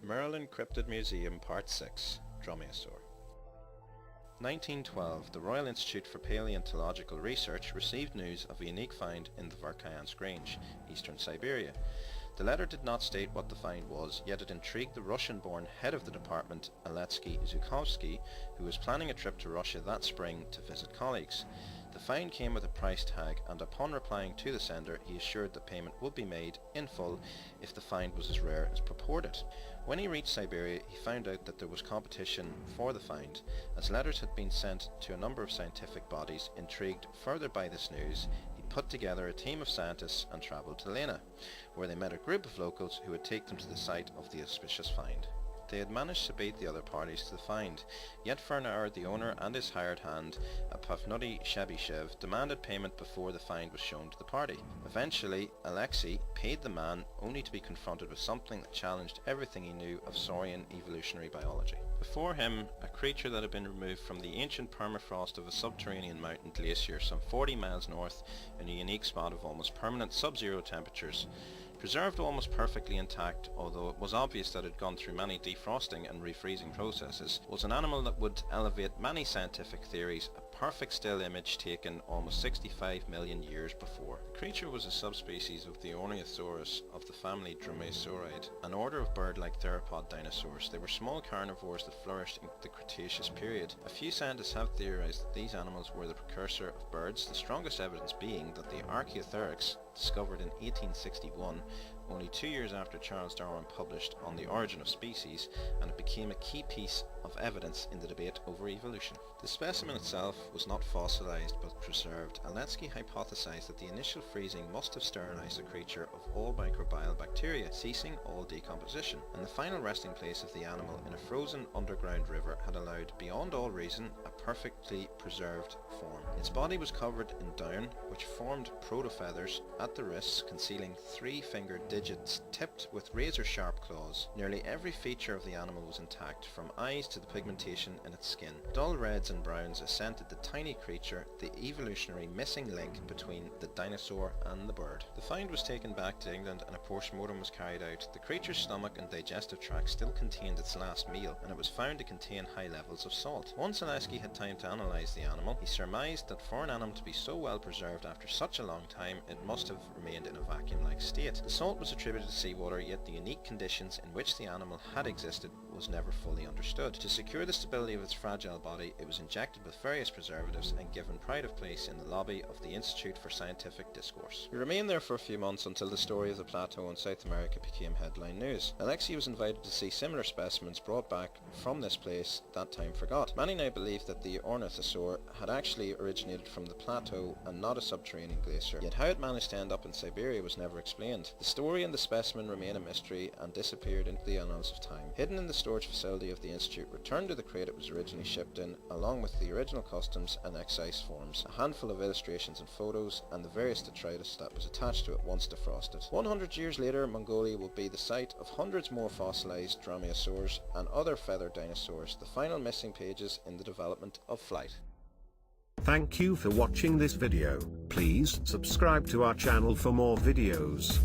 Merrylin Cryptid Museum Part 6, Dromaeosaure. 1912, the Royal Institute for Paleontological Research received news of a unique find in the Verkhayansk Range, eastern Siberia. The letter did not state what the find was, yet it intrigued the Russian-born head of the department, Alexei Zhukovsky, who was planning a trip to Russia that spring to visit colleagues. The find came with a price tag, and upon replying to the sender, he assured that payment would be made in full if the find was as rare as purported. When he reached Siberia, he found out that there was competition for the find. As letters had been sent to a number of scientific bodies, intrigued further by this news, he put together a team of scientists and travelled to Lena, where they met a group of locals who would take them to the site of the auspicious find. They had managed to beat the other parties to the find, yet for an hour the owner and his hired hand, a Pafnuty Shebyshev, demanded payment before the find was shown to the party. Eventually, Alexei paid the man, only to be confronted with something that challenged everything he knew of Saurian evolutionary biology. Before him, a creature that had been removed from the ancient permafrost of a subterranean mountain glacier some 40 miles north in a unique spot of almost permanent sub-zero temperatures. Preserved almost perfectly intact, although it was obvious that it had gone through many defrosting and refreezing processes, was an animal that would elevate many scientific theories, a perfect still image taken almost 65 million years before. The creature was a subspecies of the Ornithosaurus of the family Dromaeosauridae, an order of bird-like theropod dinosaurs. They were small carnivores that flourished in the Cretaceous period. A few scientists have theorized that these animals were the precursor of birds, the strongest evidence being that the Archaeopteryx, discovered in 1861, only 2 years after Charles Darwin published On the Origin of Species, and it became a key piece of evidence in the debate over evolution. The specimen itself was not fossilized but preserved. Alexei hypothesized that the initial freezing must have sterilized the creature of all microbial bacteria, ceasing all decomposition, and the final resting place of the animal in a frozen underground river had allowed, beyond all reason, a perfectly preserved form. Its body was covered in down, which formed proto-feathers at the wrists, concealing 3-fingered digits tipped with razor-sharp claws. Nearly every feature of the animal was intact, from eyes to the pigmentation in its skin. Dull reds and browns accented the tiny creature, the evolutionary missing link between the dinosaur and the bird. The find was taken back to England and a post-mortem was carried out. The creature's stomach and digestive tract still contained its last meal, and it was found to contain high levels of salt. Once Alexei had time to analyse the animal, he surmised that for an animal to be so well preserved after such a long time, it must have remained in a vacuum-like state. The salt was attributed to seawater, yet the unique conditions in which the animal had existed was never fully understood. To secure the stability of its fragile body, it was injected with various preservatives and given pride of place in the lobby of the Institute for Scientific Discourse. He remained there for a few months until the story of the plateau in South America became headline news. Alexei was invited to see similar specimens brought back from this place that time forgot. Many now believe that the Ornithosaur had actually originated from the plateau and not a subterranean glacier, yet how it managed to end up in Siberia was never explained. The story and the specimen remain a mystery and disappeared into the annals of time. Hidden in the storage facility of the Institute, returned to the crate it was originally shipped in, along with the original customs and excise forms, a handful of illustrations and photos, and the various detritus that was attached to it once defrosted. 100 years later, Mongolia will be the site of hundreds more fossilized dromaeosaurs and other feathered dinosaurs, the final missing pages in the development of flight. Thank you for watching this video. Please subscribe to our channel for more videos.